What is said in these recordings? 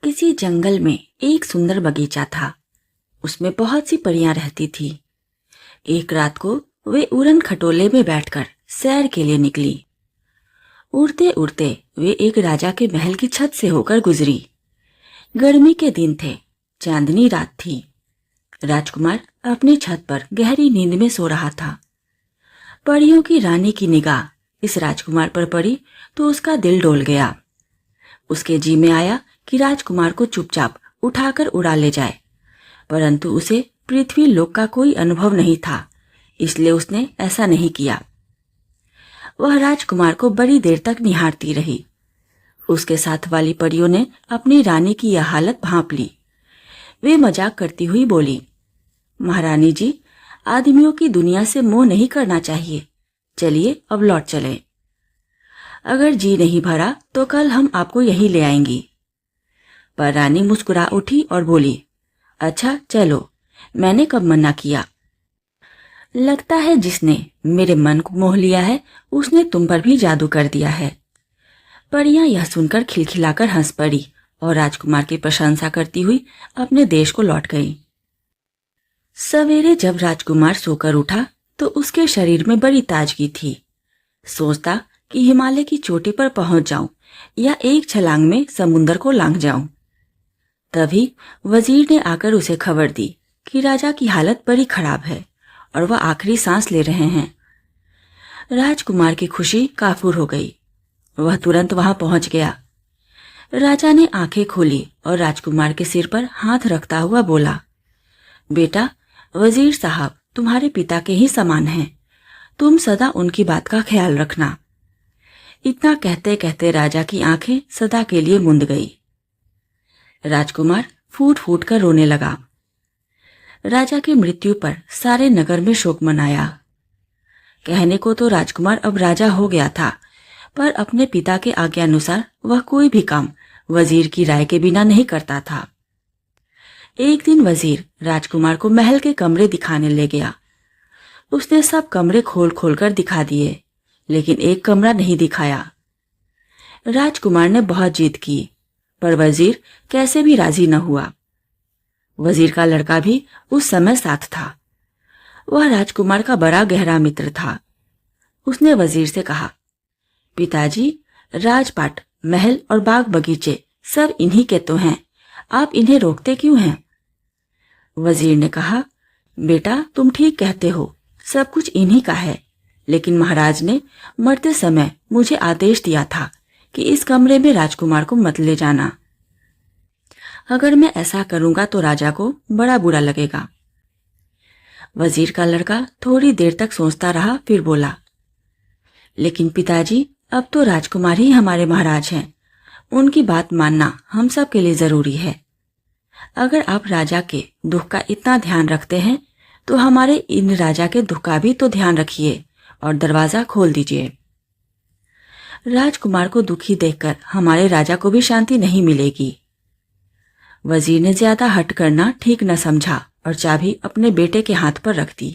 किसी जंगल में एक सुंदर बगीचा था। उसमें बहुत सी परियां रहती थी। एक रात को वे उड़न खटोले में बैठकर सैर के लिए निकली। उड़ते उड़ते वे एक राजा के महल की छत से होकर गुजरी। गर्मी के दिन थे, चांदनी रात थी। राजकुमार अपनी छत पर गहरी नींद में सो रहा था। परियों की रानी की निगाह इस राजकुमार पर पड़ी तो उसका दिल डोल गया। उसके जी में आया कि राजकुमार को चुपचाप उठाकर उड़ा ले जाए, परंतु उसे पृथ्वी लोक का कोई अनुभव नहीं था, इसलिए उसने ऐसा नहीं किया। वह राजकुमार को बड़ी देर तक निहारती रही। उसके साथ वाली परियों ने अपनी रानी की यह हालत भांप ली। वे मजाक करती हुई बोली, महारानी जी, आदमियों की दुनिया से मोह नहीं करना चाहिए। चलिए अब लौट चलें। अगर जी नहीं भरा तो कल हम आपको यहीं ले आएंगी। पर रानी मुस्कुरा उठी और बोली, अच्छा चलो, मैंने कब मना किया। लगता है जिसने मेरे मन को मोह लिया है उसने तुम पर भी जादू कर दिया है। परियां यह सुनकर खिलखिलाकर हंस पड़ी और राजकुमार की प्रशंसा करती हुई अपने देश को लौट गई। सवेरे जब राजकुमार सोकर उठा तो उसके शरीर में बड़ी ताजगी थी। सोचता कि हिमालय की चोटी पर पहुंच जाऊं या एक छलांग में समुंदर को लांघ जाऊं। तभी वजीर ने आकर उसे खबर दी कि राजा की हालत बड़ी खराब है और वह आखिरी सांस ले रहे हैं। राजकुमार की खुशी काफूर हो गई। वह तुरंत वहां पहुंच गया। राजा ने आंखें खोली और राजकुमार के सिर पर हाथ रखता हुआ बोला, बेटा, वजीर साहब तुम्हारे पिता के ही समान हैं। तुम सदा उनकी बात का ख्याल रखना। इतना कहते कहते राजा की आंखें सदा के लिए मुंद गई। राजकुमार फूट फूट कर रोने लगा। राजा की मृत्यु पर सारे नगर में शोक मनाया। कहने को तो राजकुमार अब राजा हो गया था, पर अपने पिता के आज्ञानुसार वह कोई भी काम वजीर की राय के बिना नहीं करता था। एक दिन वजीर राजकुमार को महल के कमरे दिखाने ले गया। उसने सब कमरे खोल खोल कर दिखा दिए, लेकिन एक कमरा नहीं दिखाया। राजकुमार ने बहुत जिद की, पर वजीर कैसे भी राजी न हुआ। वजीर का लड़का भी उस समय साथ था। वह राजकुमार का बड़ा गहरा मित्र था। उसने वजीर से कहा, पिताजी, राजपाट, महल और बाग बगीचे सब इन्हीं के तो हैं, आप इन्हें रोकते क्यों हैं? वजीर ने कहा, बेटा तुम ठीक कहते हो, सब कुछ इन्हीं का है, लेकिन महाराज ने मरते समय मुझे आदेश दिया था कि इस कमरे में राजकुमार को मत ले जाना। अगर मैं ऐसा करूंगा तो राजा को बड़ा बुरा लगेगा। वजीर का लड़का थोड़ी देर तक सोचता रहा, फिर बोला, लेकिन पिताजी, अब तो राजकुमार ही हमारे महाराज हैं। उनकी बात मानना हम सब के लिए जरूरी है। अगर आप राजा के दुख का इतना ध्यान रखते हैं तो हमारे इन राजा के दुख का भी तो ध्यान रखिए और दरवाजा खोल दीजिए। राजकुमार को दुखी देखकर हमारे राजा को भी शांति नहीं मिलेगी। वजीर ने ज्यादा हट करना ठीक न समझा और चाबी अपने बेटे के हाथ पर रख दी।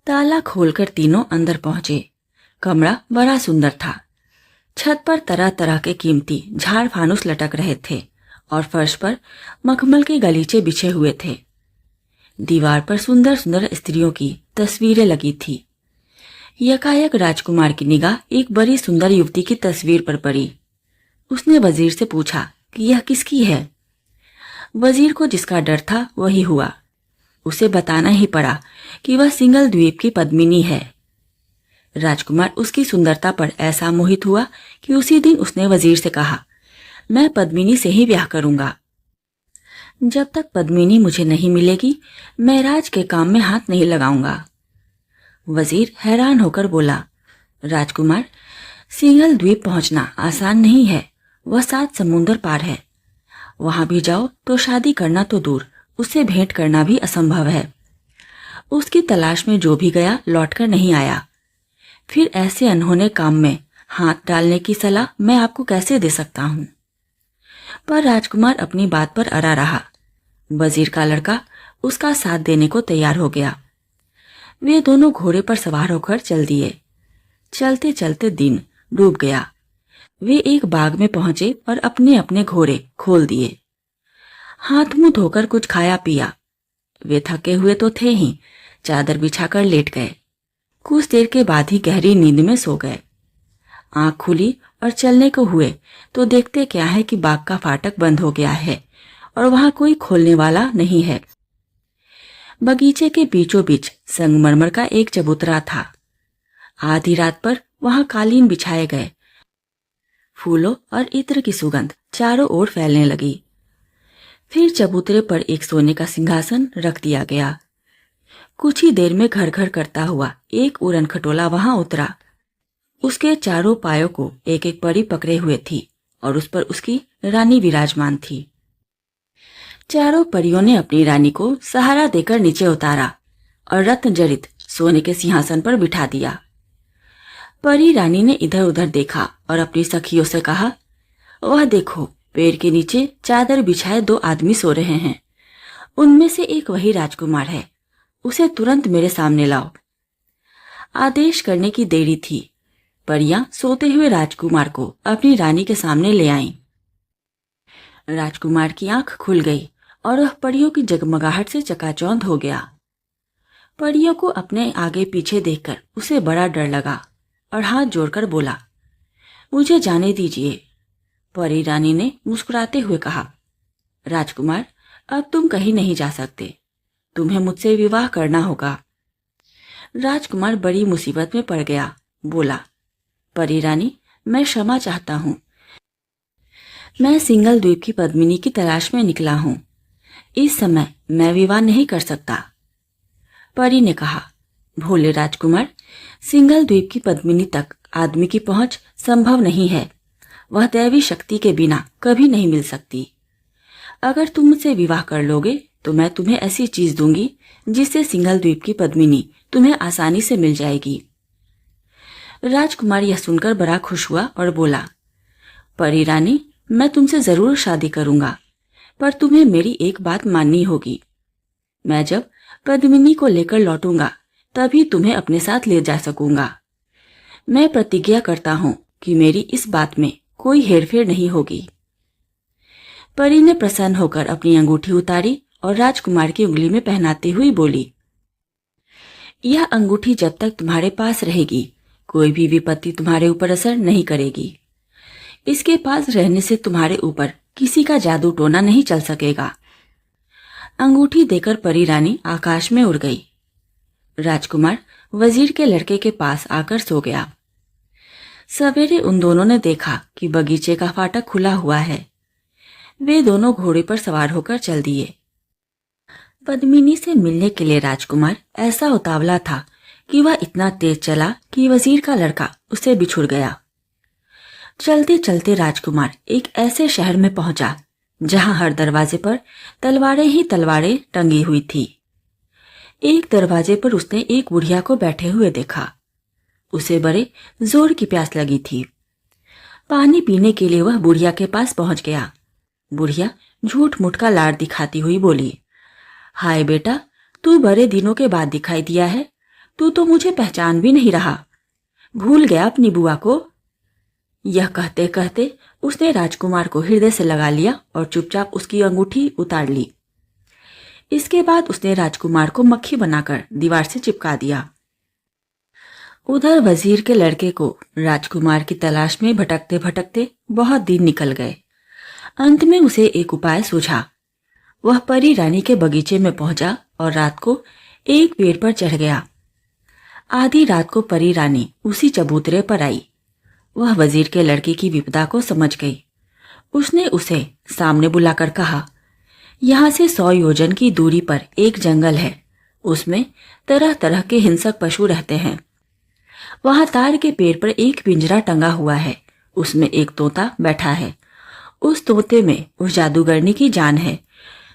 ताला खोलकर तीनों अंदर पहुंचे। कमरा बड़ा सुंदर था। छत पर तरह तरह के कीमती झाड़ फानुस लटक रहे थे और फर्श पर मखमल के गलीचे बिछे हुए थे। दीवार पर सुंदर सुंदर स्त्रियों की तस्वीरें लगी थी। यकायक राजकुमार की निगाह एक बड़ी सुंदर युवती की तस्वीर पर पड़ी। उसने वजीर से पूछा कि यह किसकी है। वजीर को जिसका डर था वही हुआ। उसे बताना ही पड़ा कि वह सिंगल द्वीप की पद्मिनी है। राजकुमार उसकी सुंदरता पर ऐसा मोहित हुआ कि उसी दिन उसने वजीर से कहा, मैं पद्मिनी से ही ब्याह करूंगा। जब तक पद्मिनी मुझे नहीं मिलेगी मैं राज के काम में हाथ नहीं लगाऊंगा। वजीर हैरान होकर बोला, राजकुमार, सिंगल द्वीप पहुंचना आसान नहीं है। वह 7 समुंदर पार है। वहां भी जाओ तो शादी करना तो दूर, उससे भेंट करना भी असंभव है। उसकी तलाश में जो भी गया लौटकर नहीं आया। फिर ऐसे अनहोने काम में हाथ डालने की सलाह मैं आपको कैसे दे सकता हूं? पर राजकुमार अपनी बात पर अड़ा रहा। वजीर का लड़का उसका साथ देने को तैयार हो गया। वे दोनों घोड़े पर सवार होकर चल दिए। चलते चलते दिन डूब गया। वे एक बाग में पहुंचे और अपने अपने घोड़े खोल दिए। हाथ मुंह धोकर कुछ खाया पिया। वे थके हुए तो थे ही, चादर बिछाकर लेट गए। कुछ देर के बाद ही गहरी नींद में सो गए। आंख खुली और चलने को हुए तो देखते क्या है कि बाग का फाटक बंद हो गया है और वहां कोई खोलने वाला नहीं है। बगीचे के बीचों बीच संगमरमर का एक चबूतरा था। आधी रात पर वहां कालीन बिछाए गए। फूलों और इत्र की सुगंध चारों ओर फैलने लगी। फिर चबूतरे पर एक सोने का सिंहासन रख दिया गया। कुछ ही देर में घर घर करता हुआ एक उड़न खटोला वहां उतरा। उसके चारों पायों को एक एक परी पकड़े हुए थी और उस पर उसकी रानी विराजमान थी। चारों परियों ने अपनी रानी को सहारा देकर नीचे उतारा और रत्न जड़ित सोने के सिंहासन पर बिठा दिया। परी रानी ने इधर उधर देखा और अपनी सखियों से कहा, वह देखो, पेड़ के नीचे चादर बिछाए 2 आदमी सो रहे हैं। उनमें से एक वही राजकुमार है। उसे तुरंत मेरे सामने लाओ। आदेश करने की देरी थी। परियां सोते हुए राजकुमार को अपनी रानी के सामने ले आईं। राजकुमार की आंख खुल गई और वह परियों की जगमगाहट से चकाचौंध हो गया। परियों को अपने आगे पीछे देखकर उसे बड़ा डर लगा और हाथ जोड़कर बोला, मुझे जाने दीजिए। परी रानी ने मुस्कुराते हुए कहा, राजकुमार, अब तुम कहीं नहीं जा सकते। तुम्हें मुझसे विवाह करना होगा। राजकुमार बड़ी मुसीबत में पड़ गया। बोला, परी रानी, मैं क्षमा चाहता हूं। मैं सिंगल द्वीप की पद्मिनी की तलाश में निकला हूं। इस समय मैं विवाह नहीं कर सकता। परी ने कहा, भोले राजकुमार, सिंगल द्वीप की पद्मिनी तक आदमी की पहुंच संभव नहीं है। वह दैवी शक्ति के बिना कभी नहीं मिल सकती। अगर तुम मुझसे विवाह कर लोगे तो मैं तुम्हें ऐसी चीज दूंगी जिससे सिंगल द्वीप की पद्मिनी तुम्हें आसानी से मिल जाएगी। राजकुमार यह सुनकर बड़ा खुश हुआ और बोला, परी रानी, मैं तुमसे जरूर शादी करूंगा, पर तुम्हें मेरी एक बात माननी होगी। मैं जब पद्मिनी को लेकर लौटूंगा तभी तुम्हें अपने साथ ले जा सकूंगा। मैं प्रतिज्ञा करता हूं कि मेरी इस बात में कोई हेरफेर नहीं होगी। परी ने प्रसन्न होकर अपनी अंगूठी उतारी और राजकुमार की उंगली में पहनाते हुए बोली, यह अंगूठी जब तक तुम्हारे पास रहेगी कोई भी विपत्ति तुम्हारे ऊपर असर नहीं करेगी। इसके पास रहने से तुम्हारे ऊपर किसी का जादू टोना नहीं चल सकेगा। अंगूठी देकर परी रानी आकाश में उड़ गई। राजकुमार वजीर के लड़के के पास आकर सो गया। सवेरे उन दोनों ने देखा कि बगीचे का फाटक खुला हुआ है। वे दोनों घोड़े पर सवार होकर चल दिए। पद्मिनी से मिलने के लिए राजकुमार ऐसा उतावला था कि वह इतना तेज चला कि वजीर का लड़का उससे बिछुड़ गया। चलते चलते राजकुमार एक ऐसे शहर में पहुंचा जहां हर दरवाजे पर तलवारें ही तलवारें टंगी हुई थी। एक दरवाजे पर उसने एक बुढ़िया को बैठे हुए देखा। उसे बड़े जोर की प्यास लगी थी। पानी पीने के लिए वह बुढ़िया के पास पहुंच गया। बुढ़िया झूठ मूठ का लाड़ दिखाती हुई बोली, हाय बेटा, तू बड़े दिनों के बाद दिखाई दिया है। तू तो मुझे पहचान भी नहीं रहा। भूल गया अपनी बुआ को। यह कहते कहते उसने राजकुमार को हृदय से लगा लिया और चुपचाप उसकी अंगूठी उतार ली। इसके बाद उसने राजकुमार को मक्खी बनाकर दीवार से चिपका दिया। उधर वजीर के लड़के को राजकुमार की तलाश में भटकते भटकते बहुत दिन निकल गए। अंत में उसे एक उपाय सूझा। वह परी रानी के बगीचे में पहुंचा और रात को एक पेड़ पर चढ़ गया। आधी रात को परी रानी उसी चबूतरे पर आई। वह वजीर के लड़के की विपदा को समझ गई। उसने उसे सामने बुलाकर कहा, यहाँ से 100 योजन की दूरी पर एक जंगल है। उसमें तरह तरह के हिंसक पशु रहते हैं। वहां तार के पेड़ पर एक पिंजरा टंगा हुआ है। उसमें एक तोता बैठा है। उस तोते में उस जादूगरनी की जान है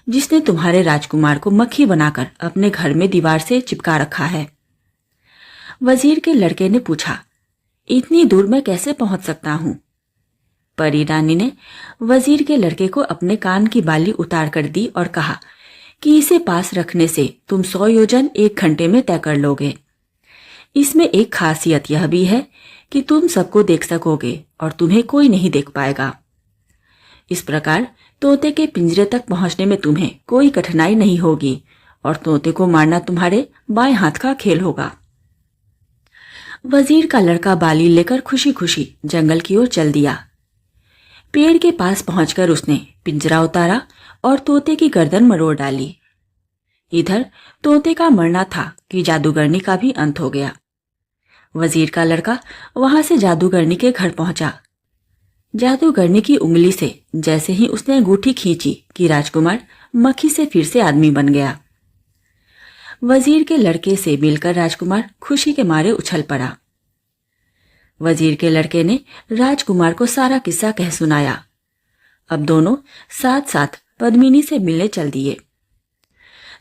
जिसने तुम्हारे राजकुमार को मक्खी बनाकर अपने घर में दीवार से चिपका रखा है। वजीर के लड़के ने पूछा, इतनी दूर मैं कैसे पहुंच सकता हूं? परी रानी ने वजीर के लड़के को अपने कान की बाली उतार कर दी और कहा कि इसे पास रखने से तुम 100 योजन 1 घंटे में तय कर लोगे। इसमें एक खासियत यह भी है कि तुम सबको देख सकोगे और तुम्हें कोई नहीं देख पाएगा। इस प्रकार तोते के पिंजरे तक पहुंचने में तुम्हें कोई कठिनाई नहीं होगी और तोते को मारना तुम्हारे बाएं हाथ का खेल होगा। वजीर का लड़का बाली लेकर खुशी खुशी जंगल की ओर चल दिया। पेड़ के पास पहुंचकर उसने पिंजरा उतारा और तोते की गर्दन मरोड़ डाली। इधर तोते का मरना था कि जादूगरनी का भी अंत हो गया। वजीर का लड़का वहां से जादूगरनी के घर पहुंचा। जादूगरनी की उंगली से जैसे ही उसने अंगूठी खींची कि राजकुमार मक्खी से फिर से आदमी बन गया। वजीर के लड़के से मिलकर राजकुमार खुशी के मारे उछल पड़ा। वजीर के लड़के ने राजकुमार को सारा किस्सा कह सुनाया। अब दोनों साथ साथ पद्मिनी से मिलने चल दिए।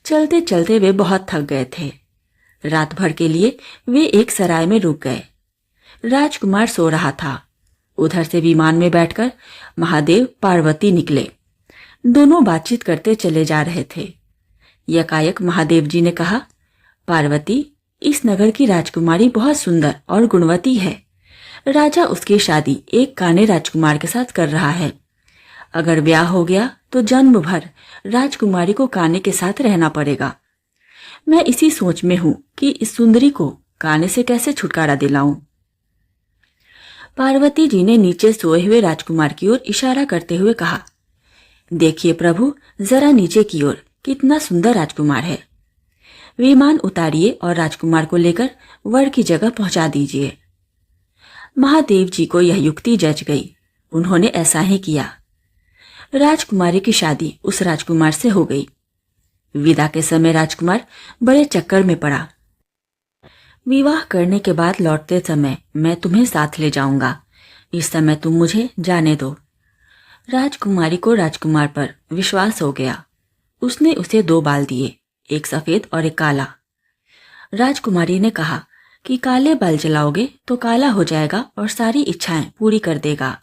चलते चलते वे बहुत थक गए थे। रात भर के लिए वे एक सराय में रुक गए। राजकुमार सो रहा था। उधर से विमान में बैठकर महादेव पार्वती निकले। दोनों बातचीत करते चले जा रहे थे। यकायक महादेव जी ने कहा, पार्वती, इस नगर की राजकुमारी बहुत सुंदर और गुणवती है। राजा उसकी शादी एक काने राजकुमार के साथ कर रहा है। अगर ब्याह हो गया तो जन्म भर राजकुमारी को काने के साथ रहना पड़ेगा। मैं इसी सोच में हूं कि इस सुंदरी को काने से कैसे छुटकारा दिलाऊं। पार्वती जी ने नीचे सोए हुए राजकुमार की ओर इशारा करते हुए कहा, देखिए प्रभु, जरा नीचे की ओर, कितना सुंदर राजकुमार है। विमान उतारिए और राजकुमार को लेकर वर की जगह पहुंचा दीजिए। महादेव जी को यह युक्ति जच गई। उन्होंने ऐसा ही किया। राजकुमारी की शादी उस राजकुमार से हो गई। विदा के समय राजकुमार बड़े चक्कर में पड़ा। विवाह करने के बाद लौटते समय मैं तुम्हें साथ ले जाऊंगा। इस समय तुम मुझे जाने दो। राजकुमारी को राजकुमार पर विश्वास हो गया। उसने उसे 2 बाल दिए, एक सफेद और एक काला। राजकुमारी ने कहा कि काले बाल जलाओगे तो काला हो जाएगा और सारी इच्छाएं पूरी कर देगा।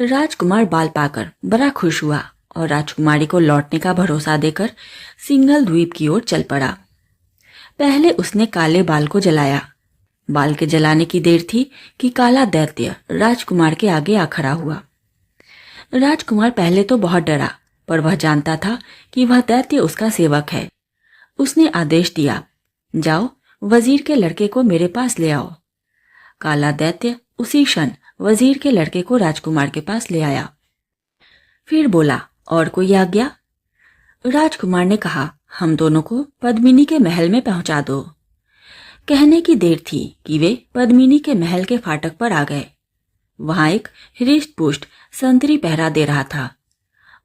राजकुमार बाल पाकर बड़ा खुश हुआ और राजकुमारी को लौटने का भरोसा देकर सिंगल द्वीप की ओर चल पड़ा। पहले उसने काले बाल को जलाया। बाल के जलाने की देर थी कि काला दैत्य राजकुमार के आगे आ खड़ा हुआ। राजकुमार पहले तो बहुत डरा, पर वह जानता था कि वह दैत्य उसका सेवक है। उसने आदेश दिया, जाओ वजीर के लड़के को मेरे पास ले आओ। काला दैत्य उसी क्षण वजीर के लड़के को राजकुमार के पास ले आया। फिर बोला, और कोई आज्ञा? राजकुमार ने कहा, हम दोनों को पद्मिनी के महल में पहुंचा दो। कहने की देर थी कि वे पद्मिनी के महल के फाटक पर आ गए। वहां एक हृष्ट पुष्ट संतरी पहरा दे रहा था।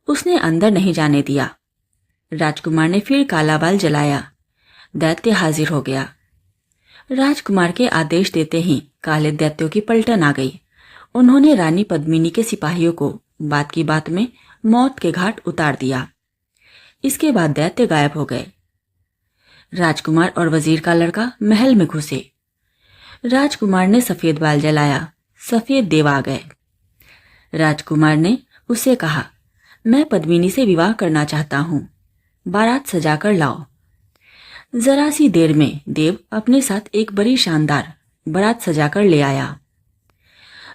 उसने अंदर नहीं जाने दिया। राजकुमार ने फिर काला बाल जलाया। दैत्य हाजिर हो गया। राजकुमार के आदेश देते ही काले दैत्यों की पलटन आ गई। उन्होंने रानी पद्मिनी के सिपाहियों को बात की बात में मौत के घाट उतार दिया। इसके बाद दैत्य गायब हो गए। राजकुमार और वजीर का लड़का महल में घुसे। राजकुमार ने सफेद बाल जलाया। सफेद देव आ गए। राजकुमार ने उससे कहा, मैं पद्मिनी से विवाह करना चाहता हूं। बारात सजाकर लाओ। जरा सी देर में देव अपने साथ एक बड़ी शानदार बारात सजाकर ले आया।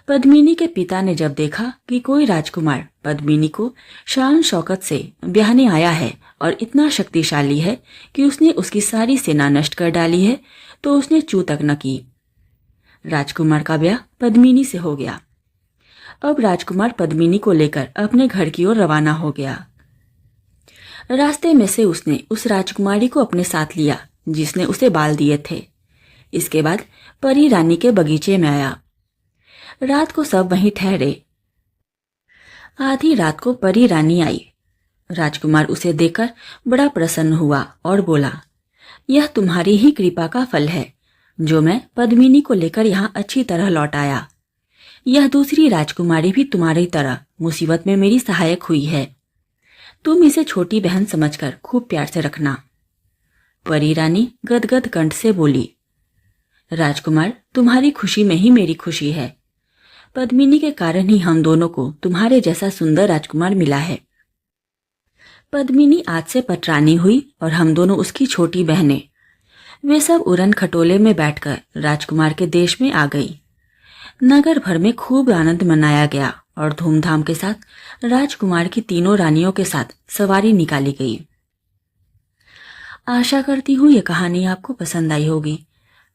पद्मिनी के पिता ने जब देखा कि कोई राजकुमार पद्मिनी को शान शौकत से ब्याहने आया है और इतना शक्तिशाली है कि उसने उसकी सारी सेना नष्ट कर डाली है, तो उसने चू तक न की। राजकुमार का ब्याह पद्मिनी से हो गया। अब राजकुमार पद्मिनी को लेकर अपने घर की ओर रवाना हो गया। रास्ते में से उसने उस राजकुमारी को अपने साथ लिया जिसने उसे बाल दिए थे। इसके बाद परी रानी के बगीचे में आया। रात को सब वहीं ठहरे। आधी रात को परी रानी आई। राजकुमार उसे देखकर बड़ा प्रसन्न हुआ और बोला, यह तुम्हारी ही कृपा का फल है जो मैं पद्मिनी को लेकर यहाँ अच्छी तरह लौट आया। यह दूसरी राजकुमारी भी तुम्हारी तरह मुसीबत में मेरी सहायक हुई है। तुम इसे छोटी बहन समझकर खूब प्यार से रखना। परी रानी गदगद कंठ से बोली, राजकुमार, तुम्हारी खुशी में ही मेरी खुशी है। पद्मिनी के कारण ही हम दोनों को तुम्हारे जैसा सुंदर राजकुमार मिला है। पद्मिनी आज से पटरानी हुई और हम दोनों उसकी छोटी बहनें। वे सब उड़न खटोले में बैठकर राजकुमार के देश में आ गई। नगर भर में खूब आनंद मनाया गया और धूमधाम के साथ राजकुमार की तीनों रानियों के साथ सवारी निकाली गई। आशा करती हूँ ये कहानी आपको पसंद आई होगी।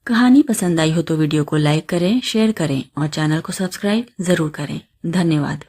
कहानी पसंद आई हो तो वीडियो को लाइक करें, शेयर करें और चैनल को सब्सक्राइब जरूर करें। धन्यवाद।